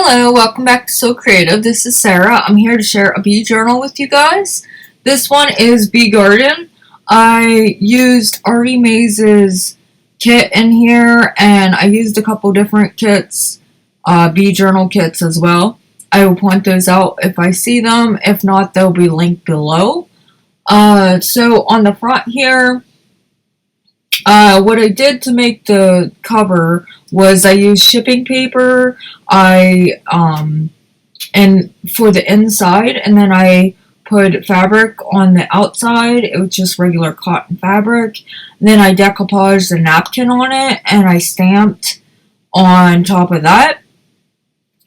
Hello, welcome back to So Creative. This is Sarah. I'm here to share a bee journal with you guys. This one is Bee Garden. I used Artie Maze's kit in here, and I used a couple different kits, bee journal kits as well. I will point those out if I see them. If not, they'll be linked below. So on the front here, what I did to make the cover was I used shipping paper, and for the inside, and then I put fabric on the outside. It was just regular cotton fabric. And then I decoupaged a napkin on it, and I stamped on top of that.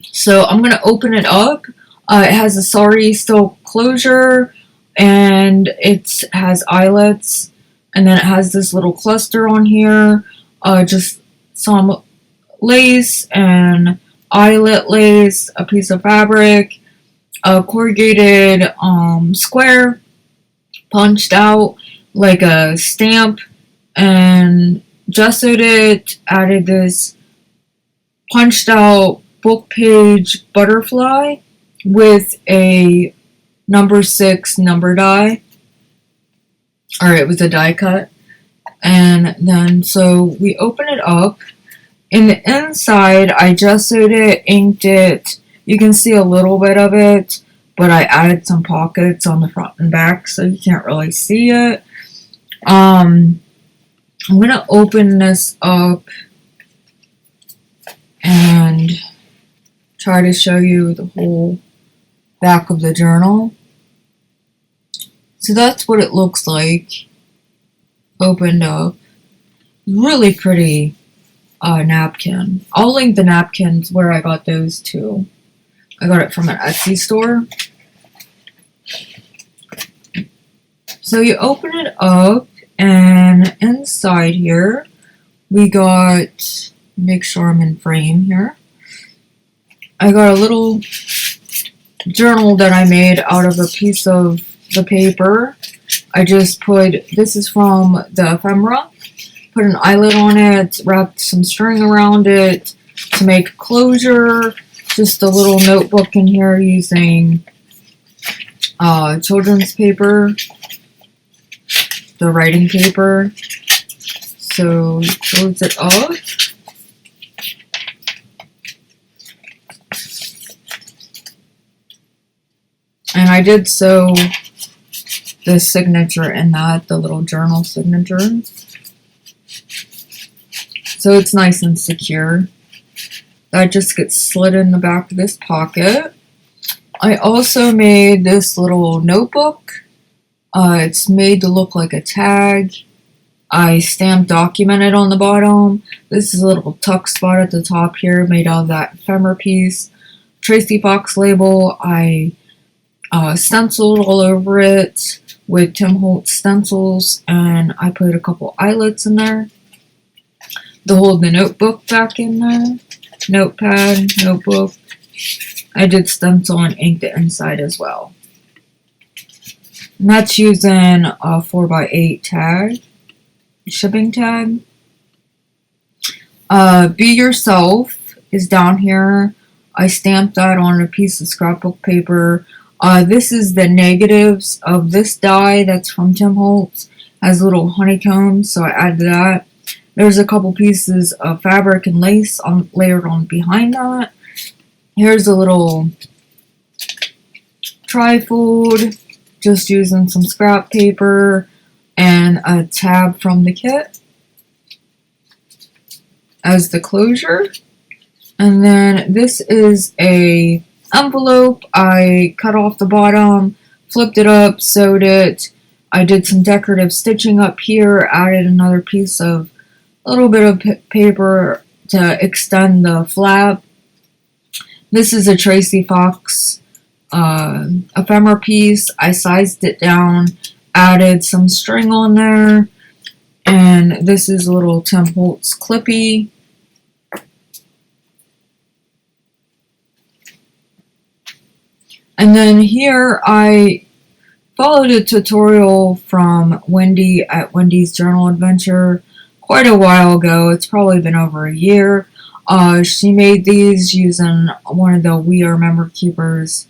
So I'm going to open it up. It has a Sari silk closure, and it has eyelets, and then it has this little cluster on here, just some lace and eyelet lace, a piece of fabric, a corrugated square punched out like a stamp, and gessoed it, added this punched out book page butterfly with a number 6 number die, or it was a die cut. And then so we open it up. In the inside, I gessoed it, inked it. You can see a little bit of it, but I added some pockets on the front and back, so you can't really see it. I'm going to open this up and try to show you the whole back of the journal. So that's what it looks like opened up. Really pretty napkin. I'll link the napkins where I got those too. I got it from an Etsy store. So you open it up, and inside here we got, make sure I'm in frame here, I got a little journal that I made out of a piece of the paper. I just put, this is from the Ephemera, put an eyelet on it, wrapped some string around it to make closure. Just a little notebook in here using children's paper, the writing paper. So close it up. And I did sew the signature in that, the little journal signature. So it's nice and secure. That just gets slid in the back of this pocket. I also made this little notebook. It's made to look like a tag. I stamped documented on the bottom. This is a little tuck spot at the top here made out of that ephemera piece. Tracy Fox label. I stenciled all over it with Tim Holtz stencils, and I put a couple eyelets in there to hold the notebook back in there. Notepad, notebook. I did stencil and ink the inside as well. And that's using a 4x8 tag, shipping tag. Be Yourself is down here. I stamped that on a piece of scrapbook paper. This is the negatives of this die that's from Tim Holtz. Has little honeycombs, so I added that. There's a couple pieces of fabric and lace layered on behind that. Here's a little trifold, just using some scrap paper and a tab from the kit as the closure. And then this is a envelope. I cut off the bottom, flipped it up, sewed it. I did some decorative stitching up here, added another piece of a little bit of paper to extend the flap. This is a Tracy Fox ephemera piece. I sized it down, added some string on there, and this is a little Tim Holtz clippy. And then here I followed a tutorial from Wendy at Wendy's Journal Adventure quite a while ago. It's probably been over a year. She made these using one of the We Are Member Keepers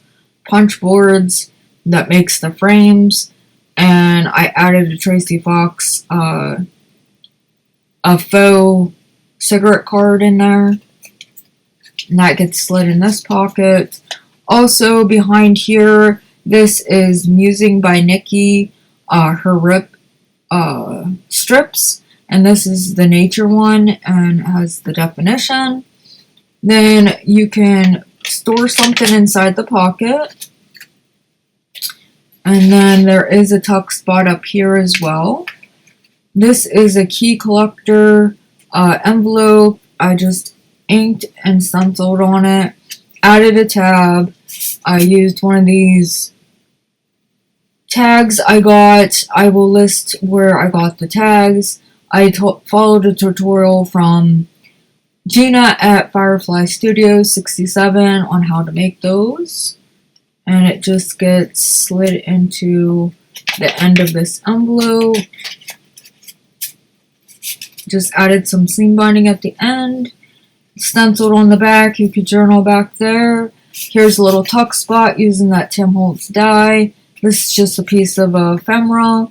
punch boards that makes the frames, and I added a Tracy Fox a faux cigarette card in there, and that gets slid in this pocket. Also behind here, this is Musing by Nikki, her rip strips, and this is the nature one and has the definition. Then you can store something inside the pocket, and then there is a tuck spot up here as well. This is a key collector envelope. I just inked and stenciled on it, added a tab. I used one of these tags I got. I will list where I got the tags. I followed a tutorial from Gina at Firefly Studio 67 on how to make those. And it just gets slid into the end of this envelope. Just added some seam binding at the end. Stenciled on the back. You could journal back there. Here's a little tuck spot using that Tim Holtz die. This is just a piece of ephemera.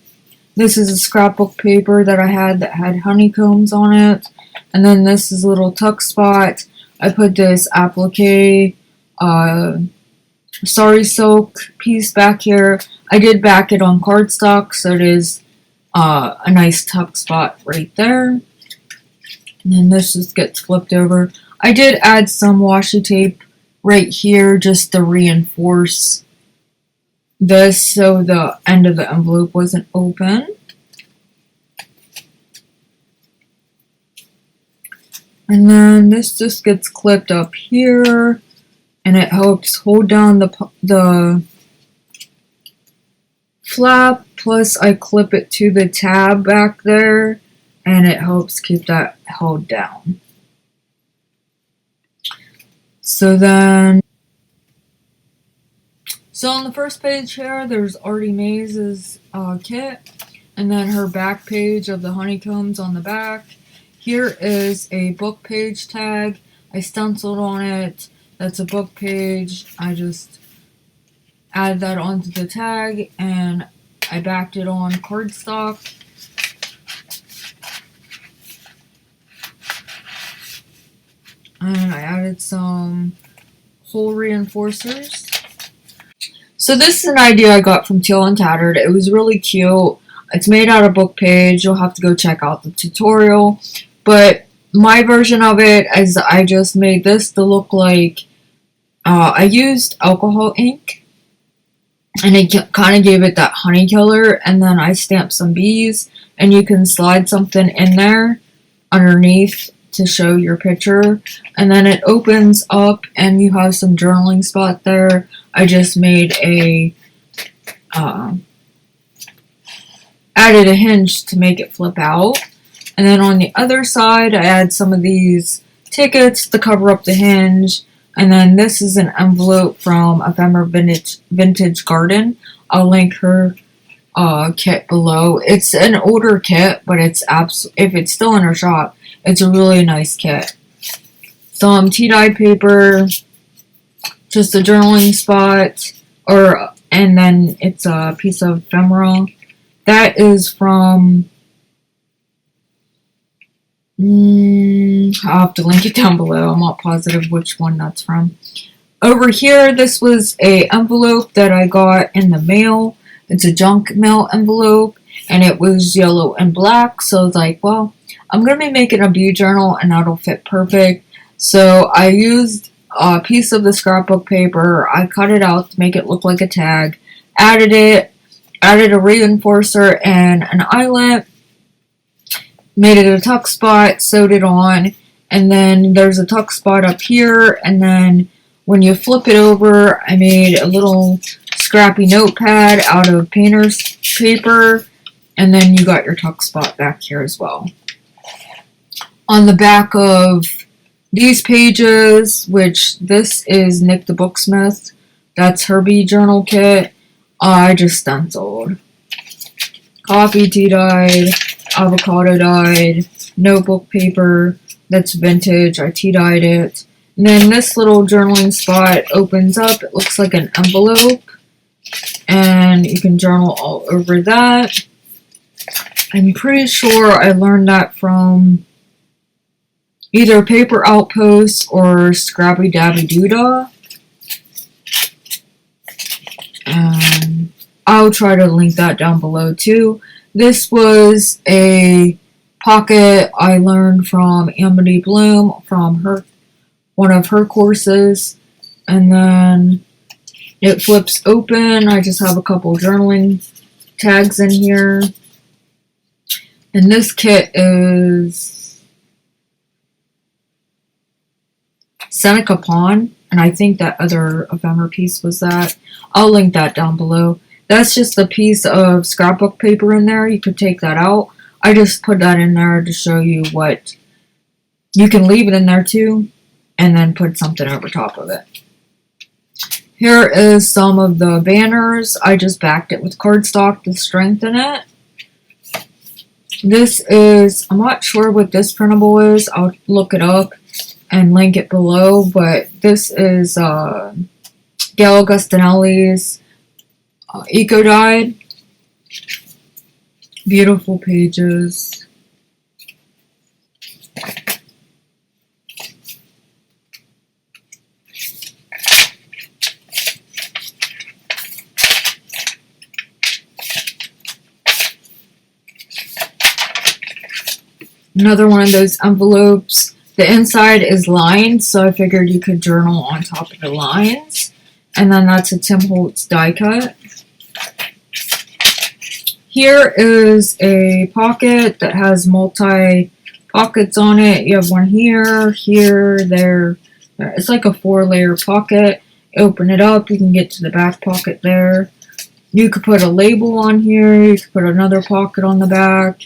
This is a scrapbook paper that I had that had honeycombs on it. And then this is a little tuck spot. I put this applique Sari silk piece back here. I did back it on cardstock, so it is a nice tuck spot right there. And then this just gets flipped over. I did add some washi tape right here just to reinforce this so the end of the envelope wasn't open. And then this just gets clipped up here, and it helps hold down the flap, plus I clip it to the tab back there, and it helps keep that held down. So on the first page here, there's Artie Mays' kit, and then her back page of the honeycombs on the back. Here is a book page tag. I stenciled on it. That's a book page. I just added that onto the tag, and I backed it on cardstock. And I added some hole reinforcers. So this is an idea I got from Teal and Tattered. It was really cute. It's made out of book page. You'll have to go check out the tutorial. But my version of it is I just made this to look like I used alcohol ink, and it kind of gave it that honey color, and then I stamped some bees, and you can slide something in there underneath to show your picture, and then it opens up and you have some journaling spot there. I just made added a hinge to make it flip out, and then on the other side I add some of these tickets to cover up the hinge. And then this is an envelope from Ephemera Vintage Garden. I'll link her kit below. It's an older kit, but it's if it's still in her shop, it's a really nice kit. Some tea-dyed paper, just a journaling spot, and then it's a piece of ephemera. That is from I'll have to link it down below. I'm not positive which one that's from. Over here, this was a envelope that I got in the mail. It's a junk mail envelope, and it was yellow and black. So I was like, well, I'm going to be making a bee journal, and that'll fit perfect. So I used a piece of the scrapbook paper. I cut it out to make it look like a tag. Added a reinforcer and an eyelet. Made it a tuck spot, sewed it on, and then there's a tuck spot up here, and then when you flip it over, I made a little scrappy notepad out of painter's paper, and then you got your tuck spot back here as well. On the back of these pages, which this is Nick the Booksmith, that's her bee journal kit, I just stenciled. Coffee tea dyed, avocado dyed, notebook paper, that's vintage. I tea-dyed it. And then this little journaling spot opens up. It looks like an envelope. And you can journal all over that. I'm pretty sure I learned that from either Paper Outpost or Scrappy Dabby Doodah. And I'll try to link that down below too. This was a pocket I learned from Amity Bloom from one of her courses. And then it flips open. I just have a couple journaling tags in here. And this kit is Seneca Pond. And I think that other ephemera piece was that. I'll link that down below. That's just a piece of scrapbook paper in there. You could take that out. I just put that in there to show you what you can leave it in there too, and then put something over top of it. Here is some of the banners. I just backed it with cardstock to strengthen it. This is, I'm not sure what this printable is. I'll look it up and link it below, but this is Gail Gustinelli's Eco Dyed. Beautiful pages. Another one of those envelopes. The inside is lined, so I figured you could journal on top of the lines. And then that's a Tim Holtz die cut. Here is a pocket that has multi pockets on it. You have one here, here, there. It's like a 4-layer pocket. Open it up, you can get to the back pocket there. You could put a label on here, you could put another pocket on the back,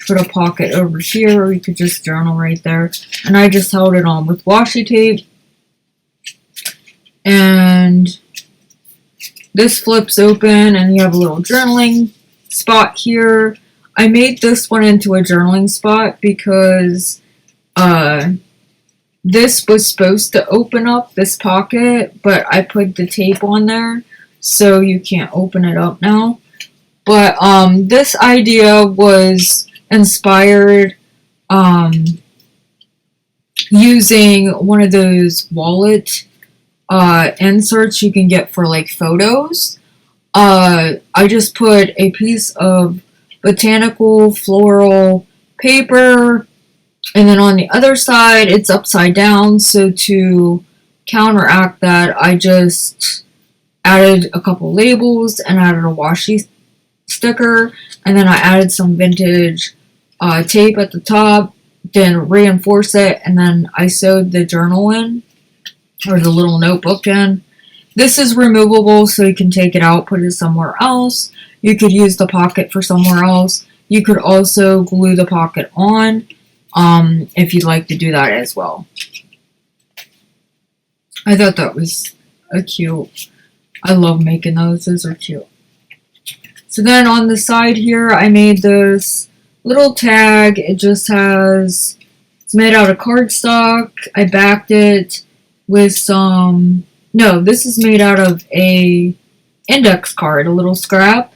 put a pocket over here, or you could just journal right there. And I just held it on with washi tape. And this flips open and you have a little journaling spot here. I made this one into a journaling spot because this was supposed to open up this pocket, but I put the tape on there so you can't open it up now. But this idea was inspired using one of those wallet inserts you can get for like photos. I just put a piece of botanical floral paper, and then on the other side it's upside down, so to counteract that I just added a couple labels and added a washi sticker, and then I added some vintage tape at the top, then reinforce it, and then I sewed the journal in, or the little notebook in. This is removable, so you can take it out, put it somewhere else. You could use the pocket for somewhere else. You could also glue the pocket on if you'd like to do that as well. I thought that was cute. I love making those. Those are cute. So then on the side here, I made this little tag. It just has, it's made out of cardstock. I backed it with some, no, this is made out of a index card, a little scrap.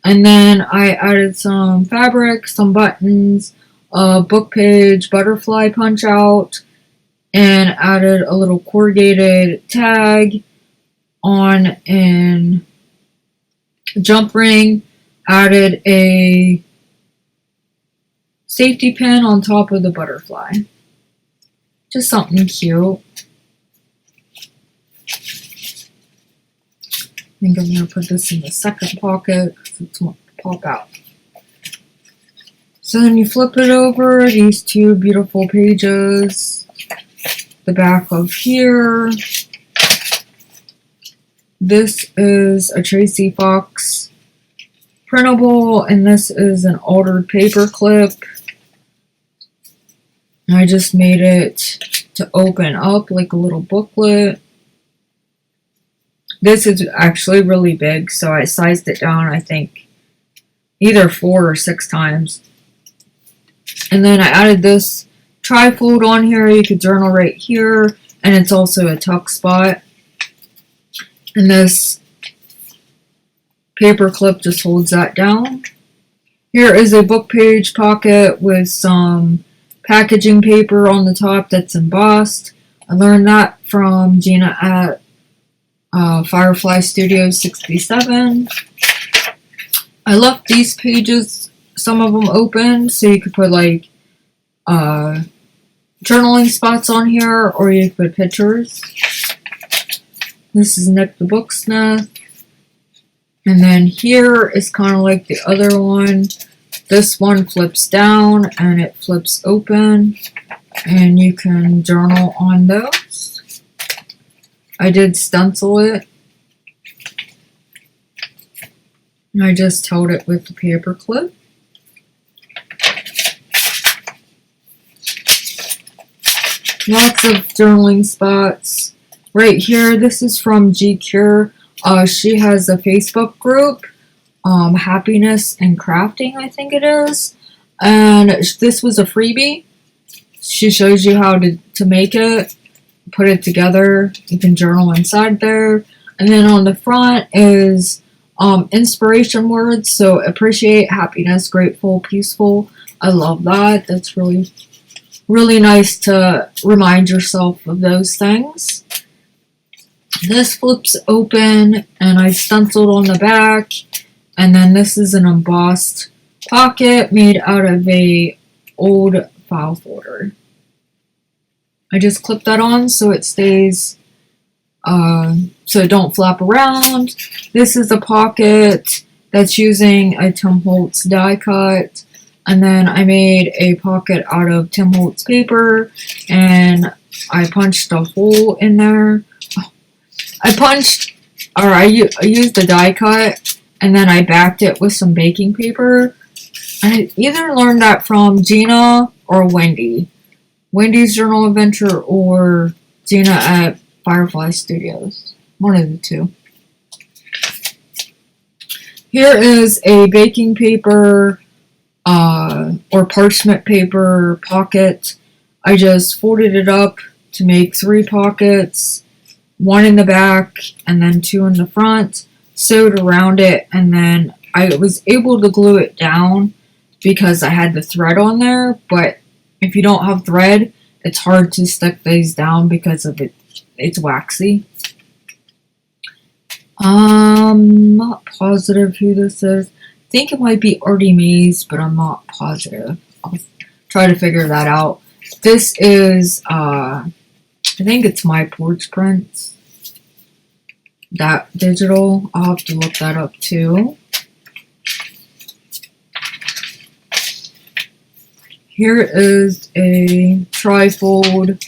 And then I added some fabric, some buttons, a book page, butterfly punch out, and added a little corrugated tag on an jump ring, added a safety pin on top of the butterfly. Just something cute. I think I'm going to put this in the second pocket because it's going to pop out. So then you flip it over, these two beautiful pages, the back of here. This is a Tracy Fox printable, and this is an altered paper clip. I just made it to open up like a little booklet. This is actually really big, so I sized it down, I think, either 4 or 6 times. And then I added this trifold on here. You could journal right here, and it's also a tuck spot. And this paper clip just holds that down. Here is a book page pocket with some packaging paper on the top that's embossed. I learned that from Gina at Firefly Studio 67. I left these pages, some of them open, so you could put like journaling spots on here, or you could put pictures. This is Nick the Booksmith. And then here is kind of like the other one. This one flips down and it flips open, and you can journal on those. I did stencil it. And I just held it with the paper clip. Lots of journaling spots. Right here, this is from G Cure. She has a Facebook group, Happiness and Crafting, I think it is. And this was a freebie. She shows you how to make it, put it together. You can journal inside there. And then on the front is inspiration words. So appreciate, happiness, grateful, peaceful. I love that. That's really, really nice to remind yourself of those things. This flips open, and I stenciled on the back. And then this is an embossed pocket made out of a old file folder. I just clip that on so it stays, so it don't flap around. This is a pocket that's using a Tim Holtz die cut. And then I made a pocket out of Tim Holtz paper, and I punched a hole in there. I used a die cut, and then I backed it with some baking paper. I either learned that from Gina or Wendy. Wendy's Journal Adventure or Gina at Firefly Studios. One of the two. Here is a baking paper or parchment paper pocket. I just folded it up to make 3 pockets. 1 in the back and then 2 in the front, sewed around it, and then I was able to glue it down because I had the thread on there, but if you don't have thread, it's hard to stick these down because of it's waxy. I'm not positive who this is. I think it might be Artie Mays, but I'm not positive. I'll try to figure that out. This is, I think it's My Porch Prints. That digital. I'll have to look that up too. Here is a trifold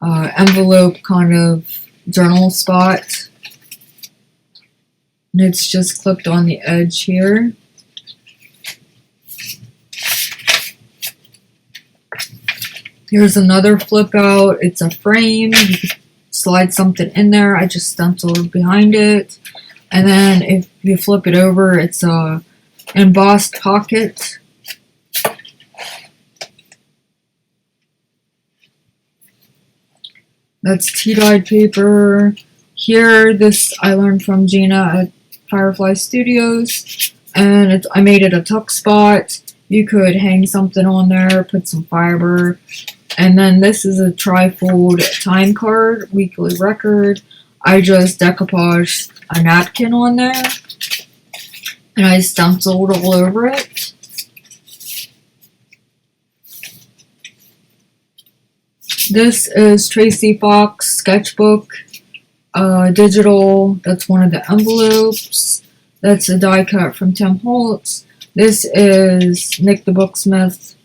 envelope kind of journal spot. And it's just clipped on the edge here. Here's another flip out. It's a frame. You can slide something in there. I just stenciled behind it. And then if you flip it over, it's a embossed pocket. That's tea-dyed paper. Here, this I learned from Gina at Firefly Studios. And I made it a tuck spot. You could hang something on there, put some fiber. And then this is a trifold time card, weekly record. I just decoupaged a napkin on there. And I stenciled all over it. This is Tracy Fox sketchbook, digital. That's one of the envelopes. That's a die cut from Tim Holtz. This is Nick the Booksmith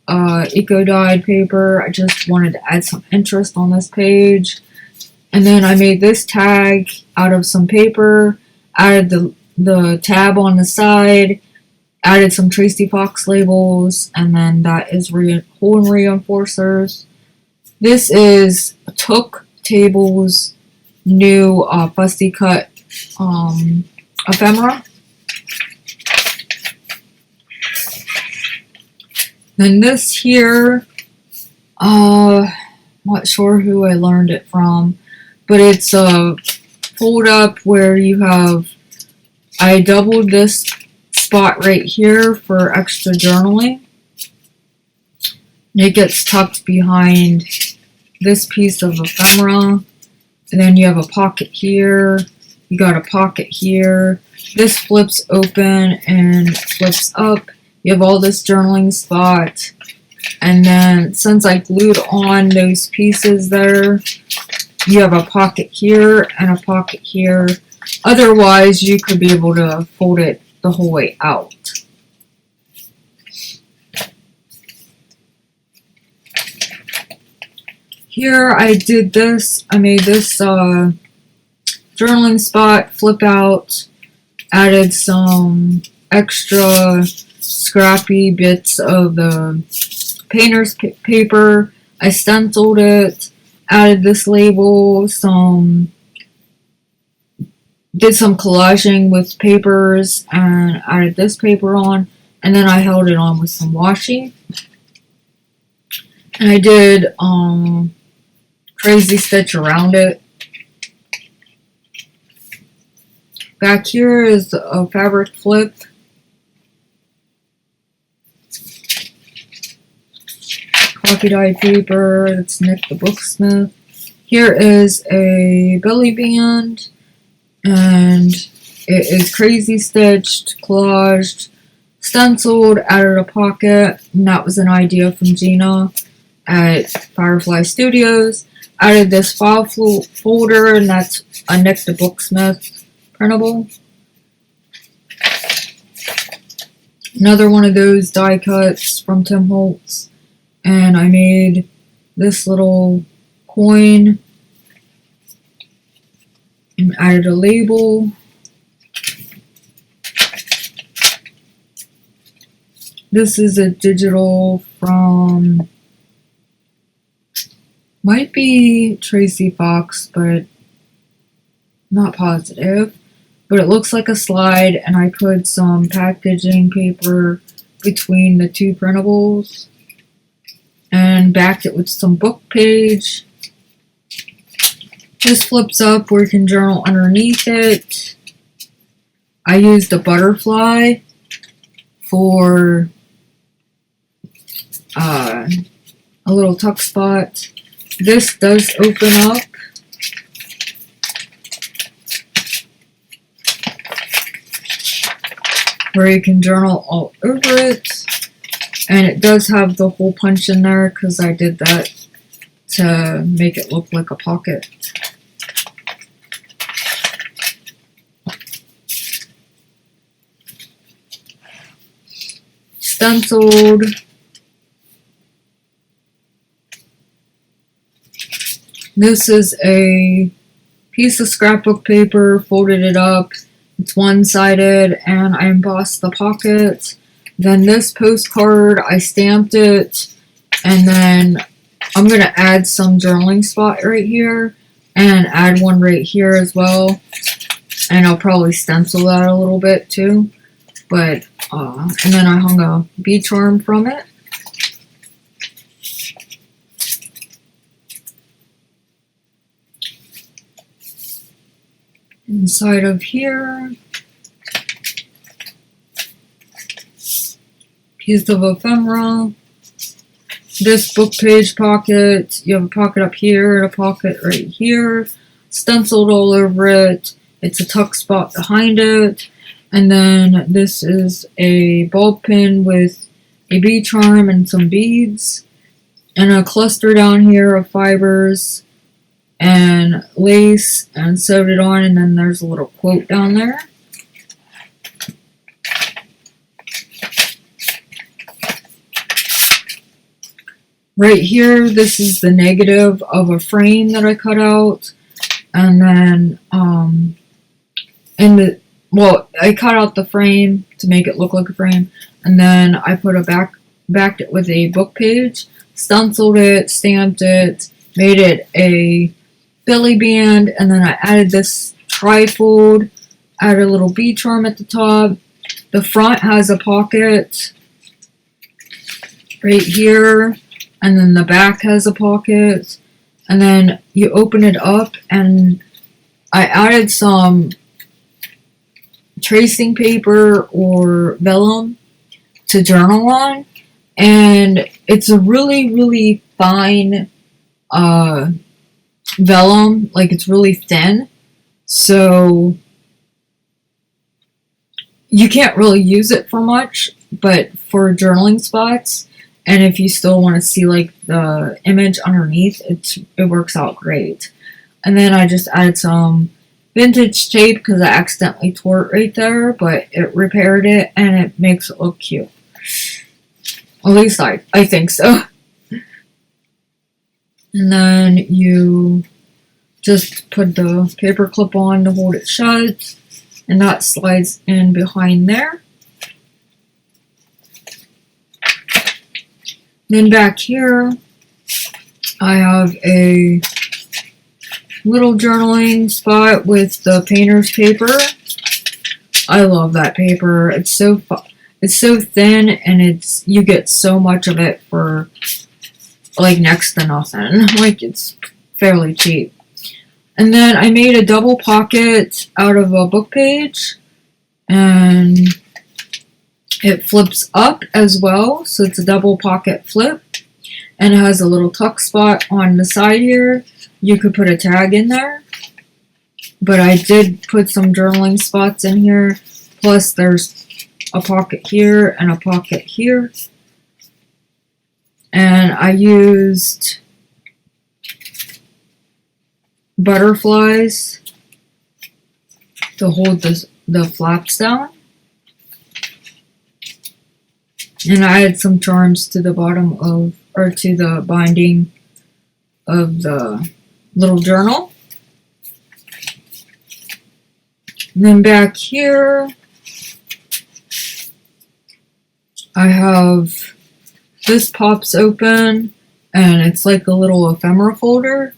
eco-dyed paper. I just wanted to add some interest on this page. And then I made this tag out of some paper, added the tab on the side, added some Tracy Fox labels, and then that is hole and reinforcers. This is Took Table's new fussy cut ephemera. Then this here, not sure who I learned it from, but it's a fold up where you have, I doubled this spot right here for extra journaling. And it gets tucked behind this piece of ephemera. And then you have a pocket here. You got a pocket here. This flips open and flips up. You have all this journaling spot. And then since I glued on those pieces there, you have a pocket here and a pocket here. Otherwise, you could be able to fold it the whole way out. Here I did this. I made this journaling spot flip out. Added some extra scrappy bits of the painter's paper. I stenciled it. Added this label. Did some collaging with papers and added this paper on. And then I held it on with some washi. And I did crazy stitch around it. Back here is a fabric flip. Coffee dyed paper. That's Nick the Booksmith. Here is a belly band, and it is crazy stitched, collaged, stenciled, added a pocket, and that was an idea from Gina at Firefly Studios. Added this file folder, and that's a Nick the Booksmith printable. Another one of those die cuts from Tim Holtz, and I made this little coin and added a label. This is a digital from, might be Tracy Fox, but not positive. But it looks like a slide, and I put some packaging paper between the two printables and backed it with some book page. This flips up where you can journal underneath it. I used a butterfly for a little tuck spot. This does open up. Where you can journal all over it. And it does have the hole punch in there because I did that to make it look like a pocket. Stenciled. This is a piece of scrapbook paper, folded it up. It's one-sided, and I embossed the pocket. Then this postcard, I stamped it, and then I'm going to add some journaling spot right here, and add one right here as well. And I'll probably stencil that a little bit too. But, and then I hung a bee charm from it. Inside of here, piece of ephemera, this book page pocket, you have a pocket up here and a pocket right here, stenciled all over it, it's a tuck spot behind it, and then this is a ball pin with a bee charm and some beads, and a cluster down here of fibers and lace, and sewed it on, and then there's a little quote down there. Right here, this is the negative of a frame that I cut out, and then I cut out the frame to make it look like a frame, and then I put backed it with a book page, stenciled it, stamped it, made it a belly band, and then I added this trifold, added a little bee charm at the top. The front has a pocket, right here, and then the back has a pocket, and then you open it up, and I added some tracing paper or vellum to journal on, and it's a really fine vellum, like it's really thin, so you can't really use it for much, but for journaling spots, and if you still want to see like the image underneath, it works out great. And then I just added some vintage tape because I accidentally tore it right there, but it repaired it and it makes it look cute. At least I think so. And then you just put the paper clip on to hold it shut, and that slides in behind there. Then back here, I have a little journaling spot with the painter's paper. I love that paper. It's so thin, and you get so much of it for like next to nothing. Like, it's fairly cheap. And then I made a double pocket out of a book page, and it flips up as well, so it's a double pocket flip, and it has a little tuck spot on the side here. You could put a tag in there, but I did put some journaling spots in here, plus there's a pocket here and a pocket here. And I used butterflies to hold the flaps down. And I added some charms to the bottom to the binding of the little journal. And then back here, I have, this pops open, and it's like a little ephemera folder.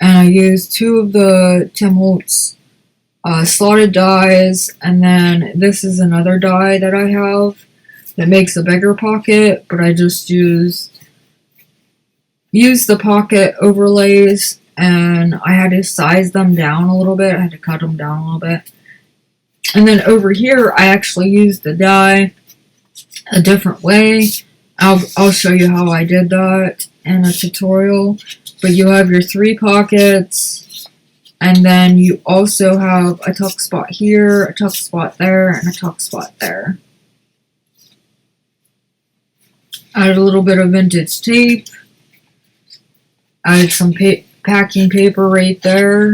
And I used 2 of the Tim Holtz slotted dies, and then this is another die that I have that makes a bigger pocket, but I just used the pocket overlays, and I had to size them down a little bit. I had to cut them down a little bit. And then over here, I actually used the die a different way. I'll show you how I did that in a tutorial. But you have your 3 pockets, and then you also have a tuck spot here, a tuck spot there, and a tuck spot there. Added a little bit of vintage tape. Added some packing paper right there.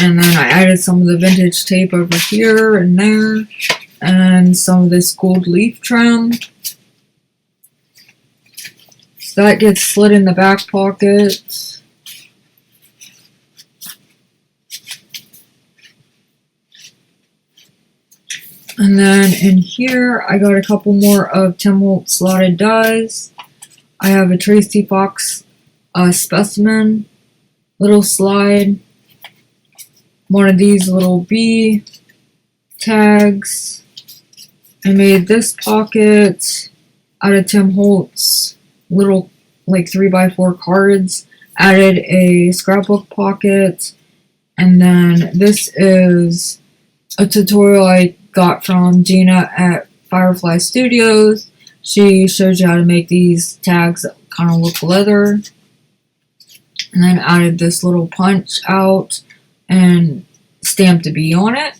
And then I added some of the vintage tape over here and there. And some of this gold leaf trim. So that gets slid in the back pocket. And then in here, I got a couple more of Tim Holtz slotted dies. I have a Tracy Fox specimen, little slide, one of these little bee tags. I made this pocket out of Tim Holtz little like 3x4 cards, added a scrapbook pocket, and then this is a tutorial I got from Gina at Firefly Studios. She shows you how to make these tags that kind of look leather, and then added this little punch out and stamped a bee on it.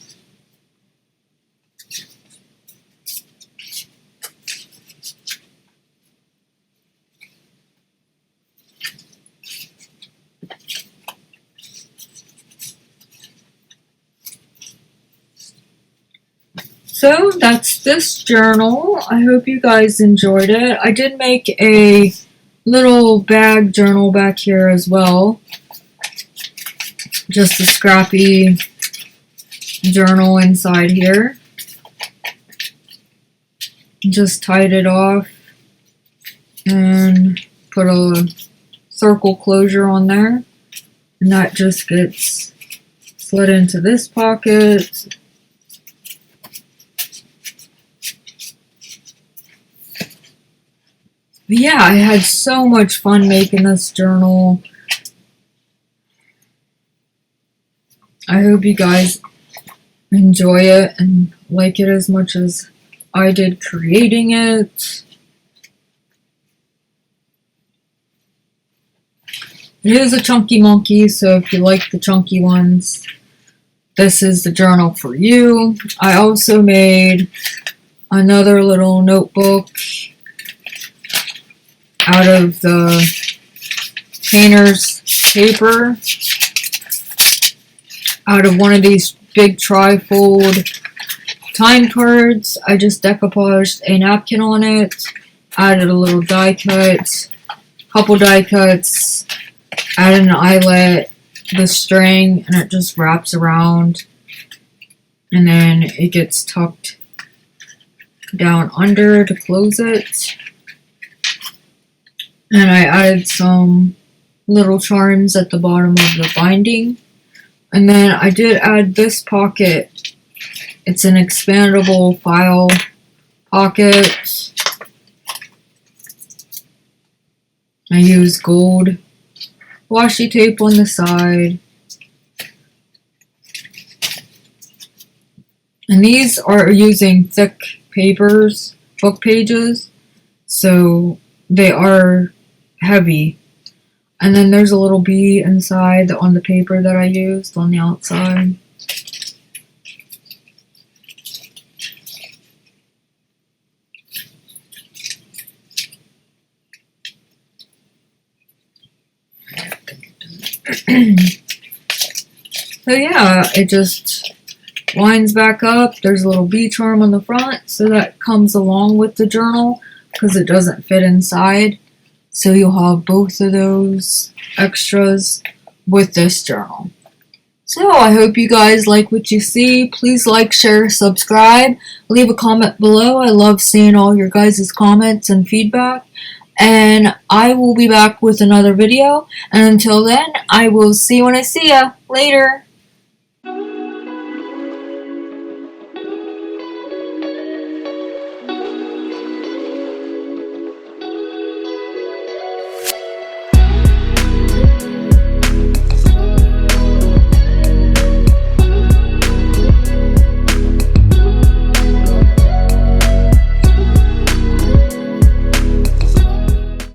So that's this journal. I hope you guys enjoyed it. I did make a little bag journal back here as well. Just a scrappy journal inside here. Just tied it off and put a circle closure on there. And that just gets slid into this pocket. But yeah, I had so much fun making this journal. I hope you guys enjoy it and like it as much as I did creating it. It is a chunky monkey, so if you like the chunky ones, this is the journal for you. I also made another little notebook out of the painter's paper, out of one of these big trifold time cards. I just decoupaged a napkin on it, added a little die cut, couple die cuts, added an eyelet, the string, and it just wraps around, and then it gets tucked down under to close it. And I added some little charms at the bottom of the binding. And then I did add this pocket. It's an expandable file pocket. I use gold washi tape on the side. And these are using thick papers, book pages, so they are heavy. And then there's a little bee inside on the paper that I used on the outside. So yeah, it just winds back up. There's a little bee charm on the front, so that comes along with the journal because it doesn't fit inside. So you'll have both of those extras with this journal. So I hope you guys like what you see. Please like, share, subscribe. Leave a comment below. I love seeing all your guys' comments and feedback. And I will be back with another video. And until then, I will see you when I see ya. Later.